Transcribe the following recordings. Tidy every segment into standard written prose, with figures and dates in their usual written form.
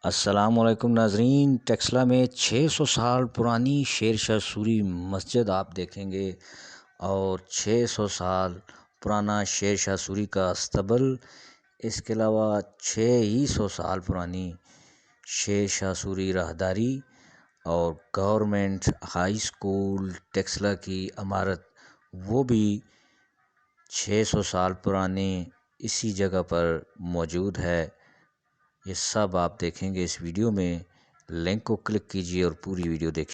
السلام علیکم ناظرین، ٹیکسلا میں 600 سال پرانی شیر شاہ سوری مسجد آپ دیکھیں گے اور 600 سال پرانا شیر شاہ سوری کا استبل، اس کے علاوہ 600 سال پرانی شیر شاہ سوری راہداری اور گورنمنٹ ہائی اسکول ٹیکسلا کی عمارت، وہ بھی 600 سال پرانے اسی جگہ پر موجود ہے۔ یہ سب آپ دیکھیں گے اس ویڈیو میں، لنک کو کلک کیجیے اور پوری ویڈیو دیکھیں۔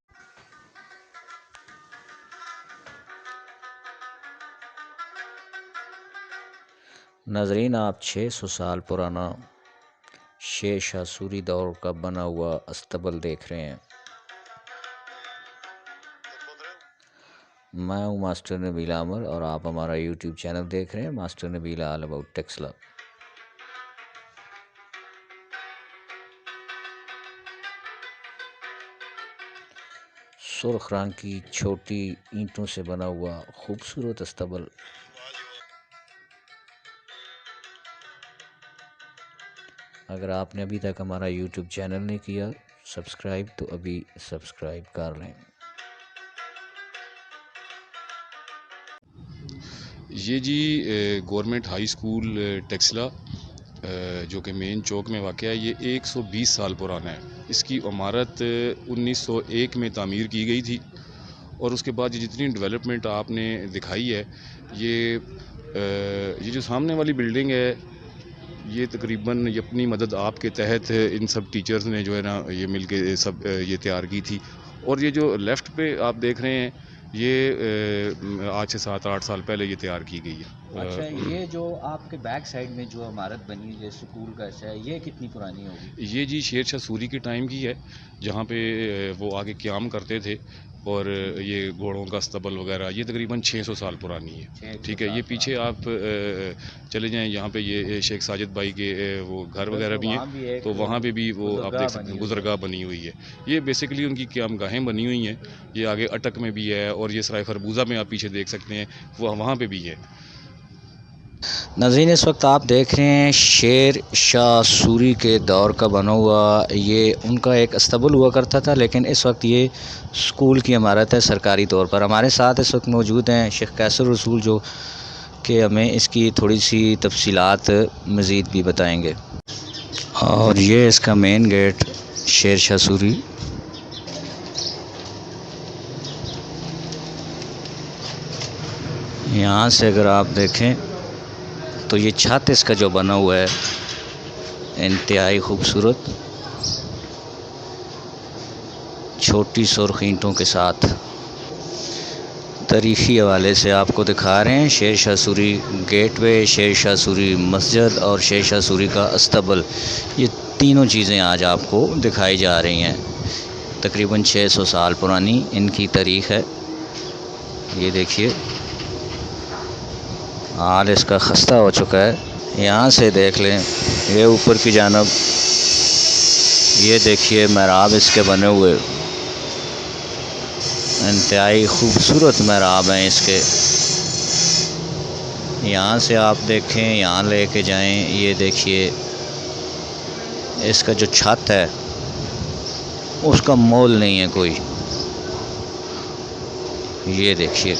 ناظرین، آپ 600 سال پرانا شیر شاہ سوری دور کا بنا ہوا استبل دیکھ رہے ہیں۔ میں ہوں ماسٹر نبیل عامر اور آپ ہمارا یوٹیوب چینل دیکھ رہے ہیں، master Nabeel all about Taxila. سرخ رنگ کی چھوٹی اینٹوں سے بنا ہوا خوبصورت استبل۔ اگر آپ نے ابھی تک ہمارا یوٹیوب چینل نہیں کیا سبسکرائب، تو ابھی سبسکرائب کر لیں۔ یہ جی گورنمنٹ ہائی اسکول ٹیکسلا جو کہ مین چوک میں واقع ہے، یہ 120 سال پرانا ہے۔ اس کی عمارت 1901 میں تعمیر کی گئی تھی، اور اس کے بعد یہ جتنی ڈیولپمنٹ آپ نے دکھائی ہے، یہ جو سامنے والی بلڈنگ ہے، یہ تقریباً اپنی مدد آپ کے تحت ان سب ٹیچرز نے جو ہے نا یہ مل کے سب یہ تیار کی تھی۔ اور یہ جو لیفٹ پہ آپ دیکھ رہے ہیں، یہ آج سے 7-8 سال پہلے یہ تیار کی گئی ہے۔ اچھا، یہ جو آپ کے بیک سائڈ میں جو عمارت بنی ہے اسکول کا ہے، یہ کتنی پرانی ہوگی؟ یہ جی شیر شاہ سوری کے ٹائم کی ہے، جہاں پہ وہ آگے قیام کرتے تھے، اور یہ گھوڑوں کا استبل وغیرہ یہ تقریباً 600 سال پرانی ہے۔ ٹھیک ہے، یہ پیچھے آپ چلے جائیں، یہاں پہ یہ شیخ ساجد بھائی کے وہ گھر وغیرہ بھی ہیں، تو وہاں پہ بھی وہ آپ دیکھ سکتے ہیں گزرگاہ بنی ہوئی ہے۔ یہ بیسیکلی ان کی قیام گاہیں بنی ہوئی ہیں۔ یہ آگے اٹک میں بھی ہے، اور یہ سرائے خربوزہ میں آپ پیچھے دیکھ سکتے ہیں، وہ وہاں پہ بھی ہے۔ ناظرین، اس وقت آپ دیکھ رہے ہیں شیر شاہ سوری کے دور کا بنا ہوا، یہ ان کا ایک استبل ہوا کرتا تھا، لیکن اس وقت یہ اسکول کی عمارت ہے سرکاری طور پر۔ ہمارے ساتھ اس وقت موجود ہیں شیخ قیصر رسول، جو کہ ہمیں اس کی تھوڑی سی تفصیلات مزید بھی بتائیں گے۔ اور یہ اس کا مین گیٹ شیر شاہ سوری۔ یہاں سے اگر آپ دیکھیں تو یہ چھت اس کا جو بنا ہوا ہے انتہائی خوبصورت، چھوٹی سرخ اینٹوں کے ساتھ۔ تاریخی حوالے سے آپ کو دکھا رہے ہیں شیر شاہ سوری گیٹ وے، شیر شاہ سوری مسجد اور شیر شاہ سوری کا استبل، یہ تینوں چیزیں آج آپ کو دکھائی جا رہی ہیں۔ تقریباً 600 سال پرانی ان کی تاریخ ہے۔ یہ دیکھیے حال اس کا خستہ ہو چکا ہے۔ یہاں سے دیکھ لیں، یہ اوپر کی جانب یہ دیکھیے محراب اس کے بنے ہوئے، انتہائی خوبصورت محراب ہیں اس کے۔ یہاں سے آپ دیکھیں، یہاں لے کے جائیں، یہ دیکھیے اس کا جو چھت ہے اس کا مول نہیں ہے کوئی۔ یہ دیکھیے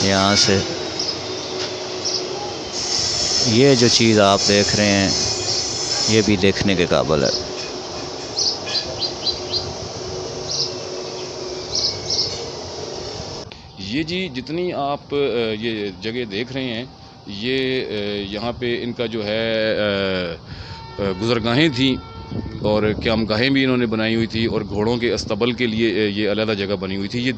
یہاں سے یہ جو چیز آپ دیکھ رہے ہیں یہ بھی دیکھنے کے قابل ہے۔ یہ جی جتنی آپ یہ جگہ دیکھ رہے ہیں، یہ یہاں پہ ان کا جو ہے گزرگاہیں تھیں، اور قیام گاہیں بھی انہوں نے بنائی ہوئی تھی، اور گھوڑوں کے استبل کے لیے یہ علیحدہ جگہ بنی ہوئی تھی۔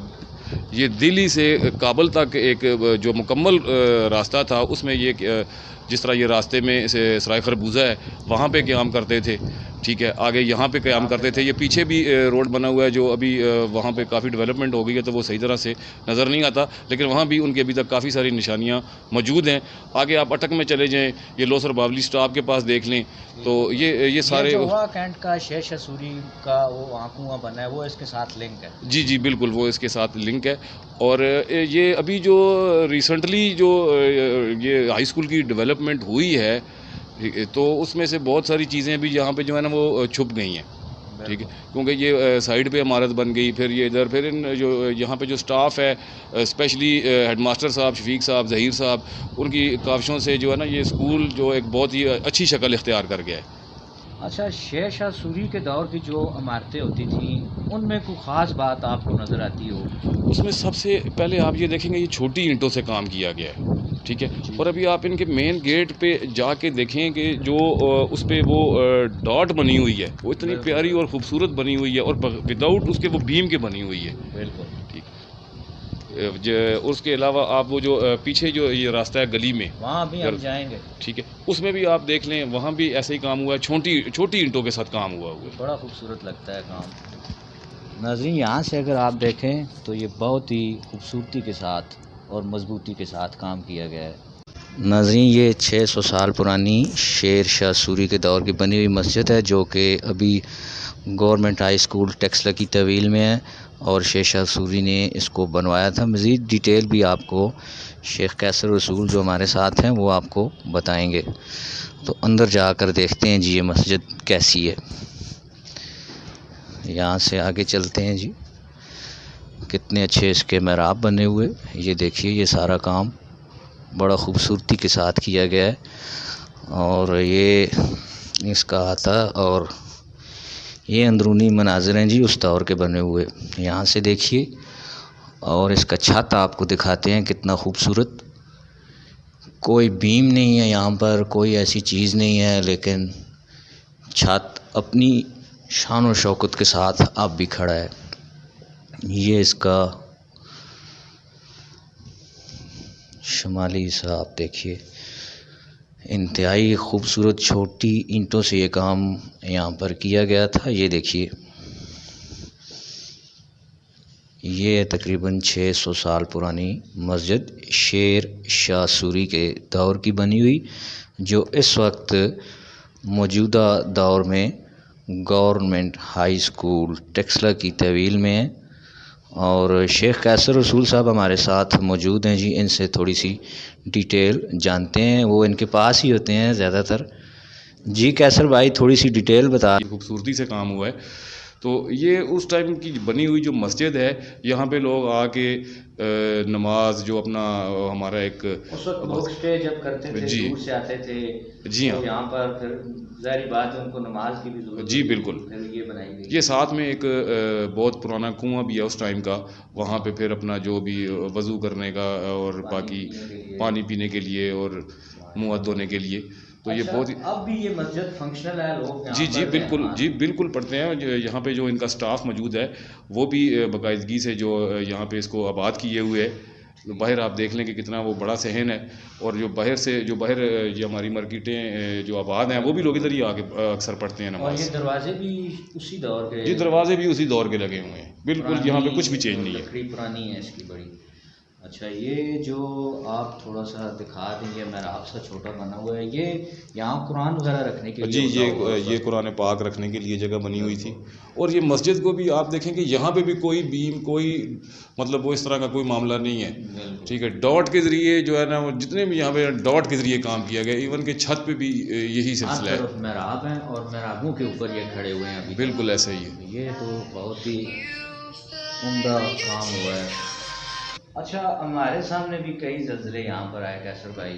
یہ دہلی سے کابل تک ایک جو مکمل راستہ تھا، اس میں یہ جس طرح یہ راستے میں سرائے خربوزہ ہے وہاں پہ قیام کرتے تھے، ٹھیک ہے، آگے یہاں پہ قیام کرتے تھے۔ یہ پیچھے بھی روڈ بنا ہوا ہے، جو ابھی وہاں پہ کافی ڈیولپمنٹ ہو گئی ہے، تو وہ صحیح طرح سے نظر نہیں آتا، لیکن وہاں بھی ان کے ابھی تک کافی ساری نشانیاں موجود ہیں۔ آگے آپ اٹک میں چلے جائیں، یہ لوسر باولی سٹاپ کے پاس دیکھ لیں، تو یہ سارے کینٹ کا شیر شاہ سوری کا وہ وہاں کنواں بنا ہے، وہ اس کے ساتھ لنک ہے۔ جی بالکل، وہ اس کے ساتھ لنک ہے۔ اور یہ ابھی جو ریسنٹلی جو یہ ہائی اسکول کی ڈیولپمنٹ ہوئی ہے تو اس میں سے بہت ساری چیزیں بھی یہاں پہ جو ہے نا وہ چھپ گئی ہیں، ٹھیک ہے، کیونکہ یہ سائڈ پہ عمارت بن گئی، پھر یہ ادھر پھر جو یہاں پہ جو سٹاف ہے اسپیشلی ہیڈ ماسٹر صاحب، شفیق صاحب، ظہیر صاحب، ان کی کاوشوں سے جو ہے نا یہ اسکول جو ایک بہت ہی اچھی شکل اختیار کر گیا ہے۔ اچھا، شیر شاہ سوری کے دور کی جو عمارتیں ہوتی تھیں ان میں کوئی خاص بات آپ کو نظر آتی ہو؟ اس میں سب سے پہلے آپ یہ دیکھیں گے یہ چھوٹی اینٹوں سے کام کیا گیا ہے، ٹھیک ہے، اور ابھی آپ ان کے مین گیٹ پہ جا کے دیکھیں کہ جو اس پہ وہ ڈاٹ بنی ہوئی ہے وہ اتنی پیاری اور خوبصورت بنی ہوئی ہے، اور وداؤٹ اس کے وہ بیم کے بنی ہوئی ہے، بالکل ٹھیک۔ اس کے علاوہ آپ وہ جو پیچھے جو یہ راستہ ہے گلی میں، وہاں بھی ہم جائیں گے، ٹھیک ہے، اس میں بھی آپ دیکھ لیں، وہاں بھی ایسے ہی کام ہوا ہے، چھوٹی اینٹوں کے ساتھ کام ہوا ہے۔ بڑا خوبصورت لگتا ہے کام۔ ناظرین، یہاں سے اگر آپ دیکھیں تو یہ بہت ہی خوبصورتی کے ساتھ اور مضبوطی کے ساتھ کام کیا گیا ہے۔ ناظرین، یہ 600 سال پرانی شیر شاہ سوری کے دور کی بنی ہوئی مسجد ہے، جو کہ ابھی گورنمنٹ ہائی اسکول ٹیکسلا کی طویل میں ہے، اور شیر شاہ سوری نے اس کو بنوایا تھا۔ مزید ڈیٹیل بھی آپ کو شیخ کیسر رسول جو ہمارے ساتھ ہیں وہ آپ کو بتائیں گے، تو اندر جا کر دیکھتے ہیں جی یہ مسجد کیسی ہے۔ یہاں سے آگے چلتے ہیں جی، کتنے اچھے اس کے محراب بنے ہوئے، یہ دیکھیے یہ سارا کام بڑا خوبصورتی کے ساتھ کیا گیا ہے، اور یہ اس کا آتا اور یہ اندرونی مناظر ہیں جی اس دور کے بنے ہوئے، یہاں سے دیکھیے، اور اس کا چھت آپ کو دکھاتے ہیں کتنا خوبصورت، کوئی بیم نہیں ہے یہاں پر، کوئی ایسی چیز نہیں ہے، لیکن چھت اپنی شان و شوکت کے ساتھ اب بھی کھڑا ہے۔ یہ اس کا شمالی حصہ آپ دیکھیے، انتہائی خوبصورت چھوٹی اینٹوں سے یہ کام یہاں پر کیا گیا تھا۔ یہ دیکھیے، یہ تقریباً 600 سال پرانی مسجد شیر شاہ سوری کے دور کی بنی ہوئی، جو اس وقت موجودہ دور میں گورنمنٹ ہائی اسکول ٹیکسلا کی طویل میں ہے، اور شیخ کیسر رسول صاحب ہمارے ساتھ موجود ہیں جی، ان سے تھوڑی سی ڈیٹیل جانتے ہیں، وہ ان کے پاس ہی ہوتے ہیں زیادہ تر۔ جی کیسر بھائی، تھوڑی سی ڈیٹیل بتا۔ خوبصورتی سے کام ہوا ہے، تو یہ اس ٹائم کی بنی ہوئی جو مسجد ہے، یہاں پہ لوگ آ کے نماز جو اپنا ہمارا ایک اس وقت لوگ اسٹے جب کرتے تھے جی دور سے آتے تھے، جی ہاں تو یہاں پر پھر ظاہری بات ہے ان کو نماز کی بھی ضرورت جی ہوتی تھی، بالکل، پھر یہ بنائی گئی۔ یہ ساتھ میں ایک بہت پرانا کنواں بھی ہے اس ٹائم کا، وہاں پہ پھر اپنا جو بھی وضو کرنے کا اور باقی پانی پینے کے لیے اور منہ ہاتھ دھونے کے لیے، تو یہ بہت ہی اب بھی یہ مسجد فنکشنل ہے، لوگ جی جی بالکل، جی بالکل پڑھتے ہیں، یہاں پہ جو ان کا سٹاف موجود ہے وہ بھی باقاعدگی سے جو یہاں پہ اس کو آباد کیے ہوئے ہے۔ باہر آپ دیکھ لیں کہ کتنا وہ بڑا صحن ہے، اور جو باہر سے جو باہر یہ ہماری مارکیٹیں جو آباد ہیں وہ بھی لوگ ادھر ہی آگے اکثر پڑھتے ہیں نماز۔ اور یہ دروازے بھی اسی دور کے؟ جی دروازے بھی اسی دور کے لگے ہوئے ہیں، بالکل یہاں پہ کچھ بھی چینج نہیں ہے، لکڑی پرانی ہے اس کی بڑی۔ اچھا، یہ جو آپ تھوڑا سا دکھا دیں، یہ محراب سا چھوٹا بنا ہوا ہے، یہ یہاں قرآن وغیرہ رکھنے کے لیے؟ جی یہ قرآن پاک رکھنے کے لیے جگہ بنی ہوئی تھی، اور یہ مسجد کو بھی آپ دیکھیں کہ یہاں پہ بھی کوئی بیم، کوئی مطلب وہ اس طرح کا کوئی معاملہ نہیں ہے، ٹھیک ہے، ڈاٹ کے ذریعے جو ہے نا وہ جتنے بھی یہاں پہ ڈاٹ کے ذریعے کام کیا گیا، ایون کہ چھت پہ بھی یہی سلسلہ ہے، محراب ہیں اور محرابوں کے اوپر یہ کھڑے ہوئے ہیں ابھی، بالکل ایسا ہی ہے۔ یہ تو بہت ہی عمدہ کام ہوا ہے۔ اچھا، ہمارے سامنے بھی کئی زلزلے یہاں پر آئے کیسر بھائی،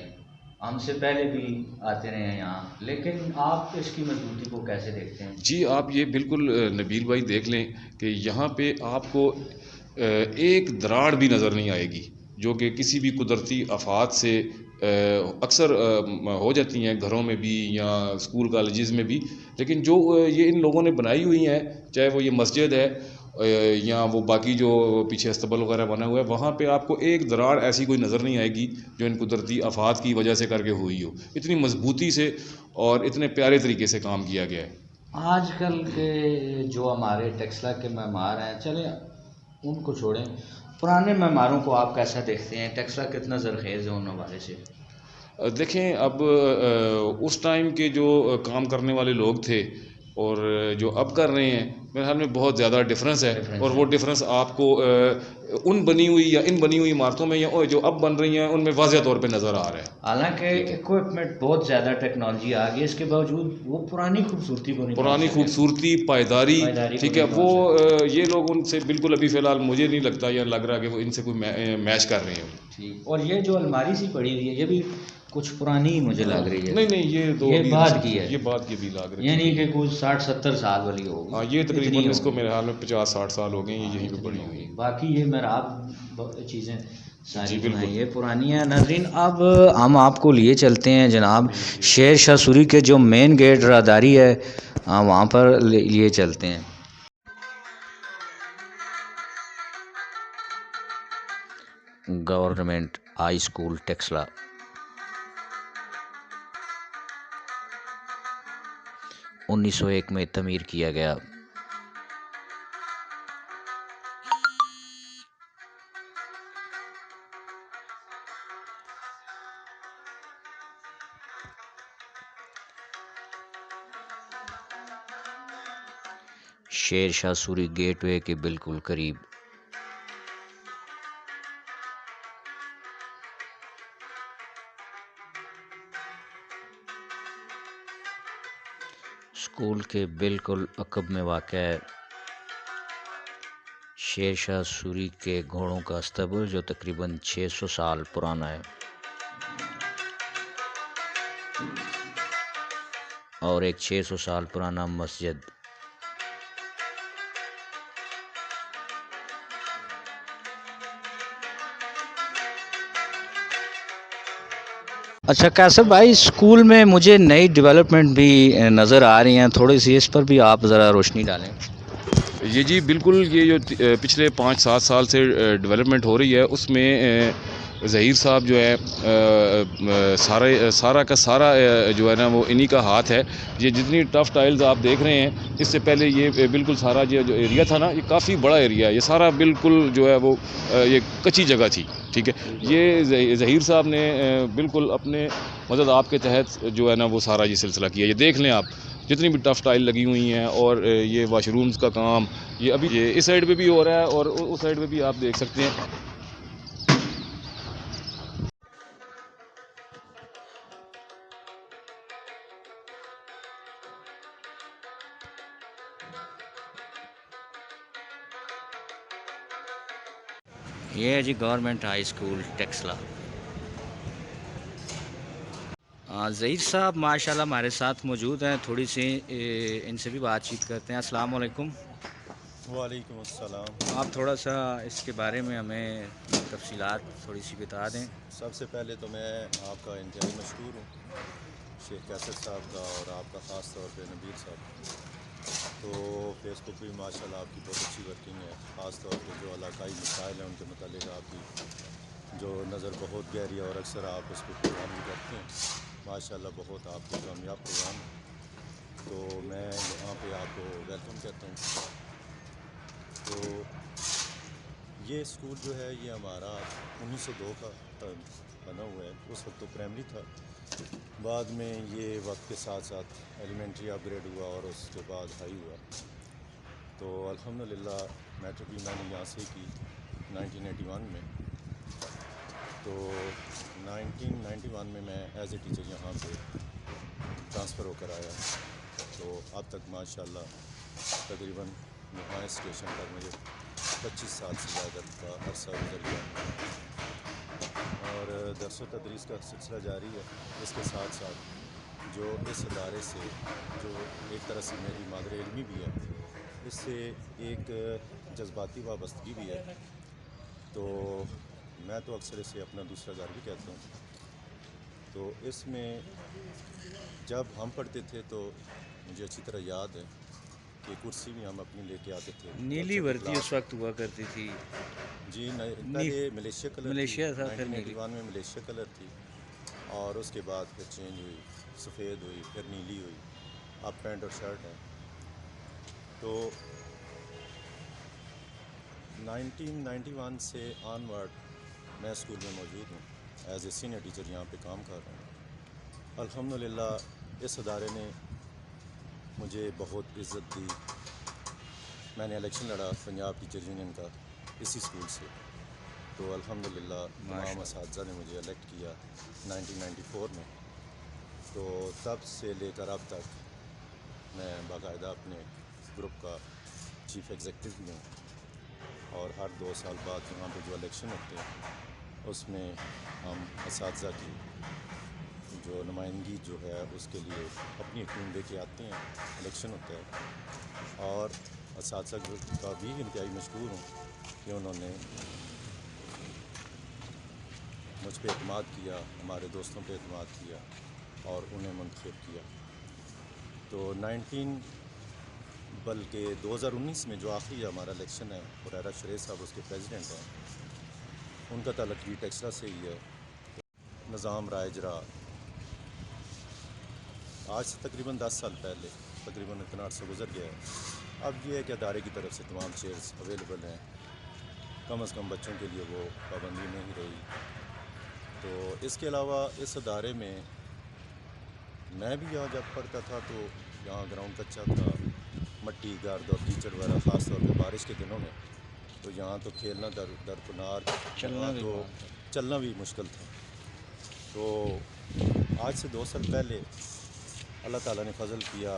ہم سے پہلے بھی آتے رہے ہیں یہاں، لیکن آپ اس کی مضبوطی کو کیسے دیکھتے ہیں؟ جی آپ یہ بالکل نبیل بھائی دیکھ لیں کہ یہاں پہ آپ کو ایک دراڑ بھی نظر نہیں آئے گی، جو کہ کسی بھی قدرتی آفات سے اکثر ہو جاتی ہیں گھروں میں بھی یا اسکول کالجز میں بھی، لیکن جو یہ ان لوگوں نے بنائی ہوئی ہیں، چاہے وہ یہ مسجد ہے یا وہ باقی جو پیچھے استبل وغیرہ بنا ہوا ہے، وہاں پہ آپ کو ایک دراڑ ایسی کوئی نظر نہیں آئے گی جو ان قدرتی آفات کی وجہ سے کر کے ہوئی ہو، اتنی مضبوطی سے اور اتنے پیارے طریقے سے کام کیا گیا ہے۔ آج کل کے جو ہمارے ٹیکسلا کے معمار ہیں، چلیں ان کو چھوڑیں، پرانے معماروں کو آپ کیسا دیکھتے ہیں؟ ٹیکسلا کتنا زرخیز ہے ان حوالے سے؟ دیکھیں اب اس ٹائم کے جو کام کرنے والے لوگ تھے اور جو اب کر رہے ہیں میرے خیال میں بہت زیادہ ڈفرینس ہے، اور وہ ڈفرینس آپ کو ان بنی ہوئی یا ان بنی ہوئی عمارتوں میں یا جو اب بن رہی ہیں ان میں واضح طور پہ نظر آ رہا ہے. حالانکہ اکوپمنٹ بہت زیادہ ٹیکنالوجی آ گئی، اس کے باوجود وہ پرانی خوبصورتی کو نہیں پہنچ پرانی سکے. خوبصورتی، پائیداری، ٹھیک ہے، وہ یہ لوگ ان سے بالکل ابھی فی الحال مجھے نہیں لگتا یا لگ رہا کہ وہ ان سے کوئی میچ کر رہے ہیں. ٹھیک. اور یہ جو الماری سی پڑی ہوئی ہے یہ بھی کچھ پرانی ہی مجھے لگ رہی ہے. نہیں یہ تو یہ ابھی بعد کی ہے، یہ بعد کی بھی لاگ رہی یہ ہے. نہیں کہ کچھ 60-70 سال والی ہوگی. ہاں یہ تقریباً اتنی اس کو ہوگی. میرے خیال میں 50-60 سال ہو گئے ہیں، یہیں پہ اتنی پڑی ہوگی. ہوئی. باقی یہ محراب چیزیں ساری جی جو ہیں بالکل. یہ پرانی ہیں. ناظرین اب ہم آپ کو لیے چلتے ہیں جناب شیر شاہ سوری کے جو مین گیٹ راہداری ہے وہاں پر لیے چلتے ہیں. گورنمنٹ ہائی اسکول ٹیکسلا 1901 میں تعمیر کیا گیا. شیر شاہ سوری گیٹ وے کے بالکل قریب. اسکول کے بالکل عقب میں واقع ہے شیر شاہ سوری کے گھوڑوں کا استبل جو تقریباً 600 سال پرانا ہے، اور ایک 600 سال پرانا مسجد. اچھا قاسم بھائی، اسکول میں مجھے نئی ڈیولپمنٹ بھی نظر آ رہی ہیں، تھوڑی سی اس پر بھی آپ ذرا روشنی ڈالیں. جی بالکل. یہ جو پچھلے 5-7 سال سے ڈیولپمنٹ ہو رہی ہے اس میں ظہیر صاحب جو ہے سارا کا سارا جو ہے نا وہ انہی کا ہاتھ ہے. یہ جتنی ٹف ٹائلز آپ دیکھ رہے ہیں اس سے پہلے یہ بالکل سارا جو ایریا تھا نا، یہ کافی بڑا ایریا ہے، یہ سارا بالکل جو ہے وہ یہ کچی جگہ تھی. ٹھیک ہے، یہ ظہیر صاحب نے بالکل اپنے مدد آپ کے تحت جو ہے نا وہ سارا یہ سلسلہ کیا. یہ دیکھ لیں آپ جتنی بھی ٹف ٹائل لگی ہوئی ہیں، اور یہ واش رومز کا کام یہ ابھی یہ اس سائڈ پہ بھی ہو رہا ہے اور اس سائڈ پہ بھی آپ دیکھ سکتے ہیں. یہ ہے جی government high school Taxila. Zaheer صاحب ماشاءاللہ ہمارے ساتھ موجود ہیں، تھوڑی سی ان سے بھی بات چیت کرتے ہیں. السلام علیکم. وعلیکم السلام. آپ تھوڑا سا اس کے بارے میں ہمیں تفصیلات تھوڑی سی بتا دیں. سب سے پہلے تو میں آپ کا انتہائی مشکور ہوں، شیخ کیسر صاحب کا، اور آپ کا خاص طور پہ نبیل صاحب. تو فیس بک بھی ماشاءاللہ آپ کی بہت اچھی ورکنگ ہے، خاص طور پہ جو علاقائی مسائل ہیں ان کے متعلق آپ کی جو نظر بہت گہری ہے، اور اکثر آپ اس پہ پروگرام بھی کرتے ہیں. ماشاءاللہ بہت آپ کے کامیاب پروگرام ہیں. تو میں یہاں پہ آپ کو ویلکم کہتا ہوں. تو یہ اسکول جو ہے یہ ہمارا 1902 کا بنا ہوا ہے. اس وقت تو پرائمری تھا، بعد میں یہ وقت کے ساتھ ساتھ ایلیمنٹری اپ گریڈ ہوا اور اس کے بعد ہائی ہوا. تو الحمدللہ میٹرک بھی میں نے یہاں سے کی 1981 میں. تو 1991 میں ایز اے ٹیچر یہاں پہ ٹرانسفر ہو کر آیا. تو اب تک ماشاءاللہ تقریباً یہاں اسٹیشن پر مجھے 25 سال سے زیادہ کا عرصہ گزر گیا، اور درس و تدریس کا سلسلہ جاری ہے. اس کے ساتھ ساتھ جو اس ادارے سے جو ایک طرح سے میری مادر علمی بھی ہے، اس سے ایک جذباتی وابستگی بھی ہے. تو میں تو اکثر اسے اپنا دوسرا گھر بھی کہتا ہوں. تو اس میں جب ہم پڑھتے تھے تو مجھے اچھی طرح یاد ہے کہ کرسی بھی ہم اپنی لے کے آتے تھے جب نیلی چھٹی وردی اس کلاس. وقت ہوا کرتی تھی. جی پہلے ملیشیا کلر تھی، ملیشیا تھا، پھر نیلی. 1981 میں ملیشیا کلر تھی، اور اس کے بعد پھر چینج ہوئی، سفید ہوئی، پھر نیلی ہوئی، اب پینٹ اور شرٹ ہے. تو 1991 سے آن ورڈ میں اسکول میں موجود ہوں، ایز اے سینئر ٹیچر یہاں پہ کام کر رہا ہوں. الحمدللہ اس ادارے نے مجھے بہت عزت دی. میں نے الیکشن لڑا پنجاب ٹیچر یونین کا اسی اسکول سے. تو الحمدللہ تمام اساتذہ نے مجھے الیکٹ کیا 1994 میں. تو تب سے لے کر اب تک میں باقاعدہ اپنے گروپ کا چیف ایگزیکٹو بھی ہوں. اور ہر 2 سال بعد یہاں پہ جو الیکشن ہوتے ہیں اس میں ہم اساتذہ کی جو نمائندگی جو ہے اس کے لیے اپنی ٹیم لے کے آتے ہیں. الیکشن ہوتا ہے اور اساتذہ کا بھی انتہائی مشکور ہوں کہ انہوں نے مجھ پہ اعتماد کیا، ہمارے دوستوں پہ اعتماد کیا اور انہیں منتخب کیا. تو 2019 میں جو آخری ہمارا الیکشن ہے، حریرہ شریف صاحب اس کے پریزیڈنٹ ہیں. ان کا تعلق بھی ٹیکسلا سے ہی ہے. نظام رائج رہا آج سے تقریباً 10 سال پہلے، تقریباً اتنا عرصہ گزر گیا ہے. اب یہ ہے کہ ادارے کی طرف سے تمام چیئرز اویلیبل ہیں. کم از کم بچوں کے لیے وہ پابندی نہیں رہی. تو اس کے علاوہ اس ادارے میں میں بھی یہاں جب پڑھتا تھا تو یہاں گراؤنڈ کچا تھا، مٹی گرد اور کیچڑ وغیرہ، خاص طور پہ بارش کے دنوں میں تو یہاں تو کھیلنا درکنار، یہاں تو چلنا بھی مشکل تھا. تو آج سے 2 سال پہلے اللہ تعالیٰ نے فضل کیا،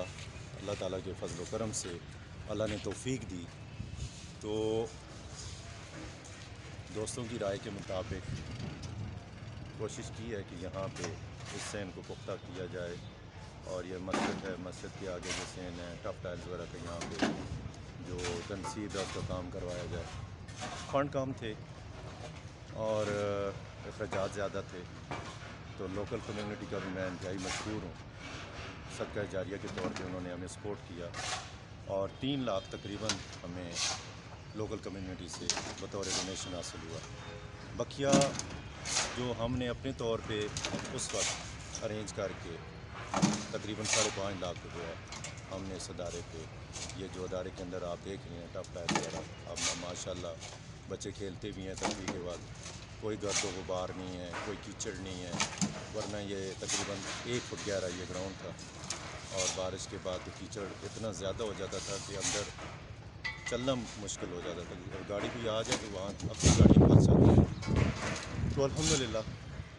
اللہ تعالیٰ کے فضل و کرم سے اللہ نے توفیق دی. تو دوستوں کی رائے کے مطابق کوشش کی ہے کہ یہاں پہ اس سین کو پختہ کیا جائے. اور یہ مسجد ہے، مسجد کے آگے جو سین ہے، ٹف ٹائلز وغیرہ کا یہاں پہ جو تنصیب ہے اس کا کام کروایا جائے. فنڈ کم تھے اور اخراجات زیادہ تھے. تو لوکل کمیونٹی کا بھی میں انتہائی مشکور ہوں. صدقہ جاریہ کے طور پہ انہوں نے ہمیں سپورٹ کیا اور 3 لاکھ تقریباً ہمیں لوکل کمیونٹی سے بطور ڈونیشن حاصل ہوا. بقیہ جو ہم نے اپنے طور پہ اس وقت ارینج کر کے تقریباً 5.5 لاکھ روپے ہم نے اس ادارے پہ، یہ جو ادارے کے اندر آپ دیکھ رہے ہیں ٹف ٹائل وغیرہ، اب ماشاء اللہ بچے کھیلتے بھی ہیں تفریح کے وقت. کوئی گرد و غبار نہیں ہے، کوئی کیچڑ نہیں ہے. ورنہ یہ تقریباً 1 فٹ گہرا یہ گراؤنڈ تھا اور بارش کے بعد تو کیچڑ اتنا زیادہ ہو جاتا تھا کہ اندر چلنا مشکل ہو جاتا تھا. اور گاڑی بھی آ جائے تو وہاں اپنی گاڑی پھنس جاتی ہے. تو الحمدللہ،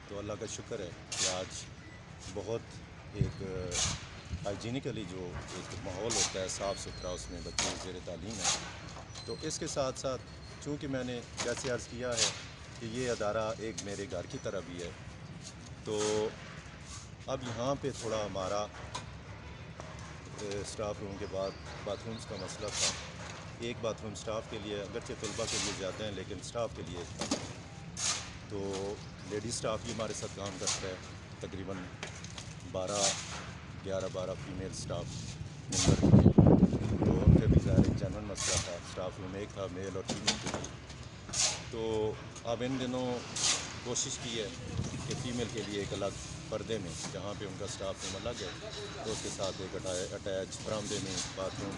تو اللہ کا شکر ہے کہ آج بہت ایک ہائیجینکلی جو ایک ماحول ہوتا ہے صاف ستھرا، اس میں بچے زیر تعلیم ہیں. تو اس کے ساتھ ساتھ چونکہ میں نے جیسے عرض کیا ہے کہ یہ ادارہ ایک میرے گھر کی طرح بھی ہے. تو اب یہاں پہ تھوڑا ہمارا اسٹاف روم کے بعد باتھ رومز کا مسئلہ تھا. ایک باتھ روم اسٹاف کے لیے، اگرچہ طلباء کے لیے زیادہ ہیں لیکن اسٹاف کے لیے ایک تھا. تو لیڈیز اسٹاف بھی ہمارے ساتھ کام کرتا ہے، تقریباً 11-12 فیمیل اسٹاف ممبر بھی ہیں. تو ان کے بھی ظاہر ایک جنرل مسئلہ تھا. اسٹاف روم ایک تھا میل اور فیمیل کے لیے. تو اب ان دنوں کوشش کی ہے کہ فیمیل کے لیے ایک الگ پردے میں، جہاں پہ ان کا اسٹاف روم الگ ہے، تو اس کے ساتھ ایک اٹیچ برآمدے میں باتھ روم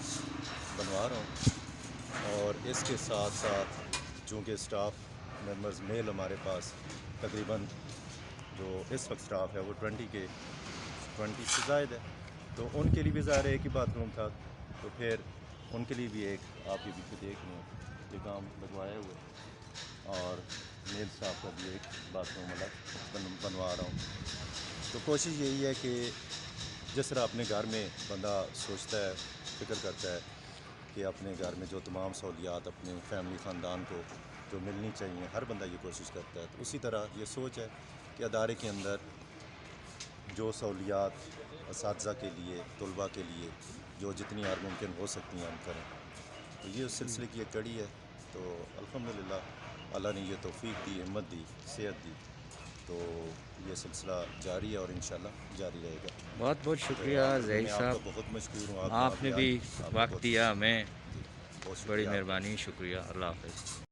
بنوا رہا ہوں. اور اس کے ساتھ ساتھ چونکہ اسٹاف ممبرز میل ہمارے پاس تقریباً جو اس وقت اسٹاف ہے وہ 20 سے زائد ہے. تو ان کے لیے بھی ظاہر ایک ہی باتھ روم تھا. تو پھر ان کے لیے بھی ایک، آپ کے پیچھے دیکھ رہے ہیں یہ کام لگوایا ہوا ہے. اور میل اسٹاف کا بھی ایک باتھ روم الگ بنوا رہا ہوں. تو کوشش یہی ہے کہ جس طرح اپنے گھر میں بندہ سوچتا ہے، فکر کرتا ہے کہ اپنے گھر میں جو تمام سہولیات اپنے فیملی خاندان کو جو ملنی چاہیے، ہر بندہ یہ کوشش کرتا ہے. تو اسی طرح یہ سوچ ہے کہ ادارے کے اندر جو سہولیات اساتذہ کے لیے، طلباء کے لیے جو جتنی اور ممکن ہو سکتی ہیں ہم کریں. تو یہ اس سلسلے کی ایک کڑی ہے. تو الحمدللہ اللہ نے یہ توفیق دی، ہمت دی، صحت دی. تو یہ سلسلہ جاری ہے اور انشاءاللہ جاری رہے گا. بہت بہت تو شکریہ آخر میں ظہیر آپ کا صاحب، بہت مشکور ہوں. آپ نے بھی آپ کا وقت بہت دیا ہمیں. جی بہت بڑی شکریہ آپ کا. مہربانی، شکریہ. اللہ حافظ.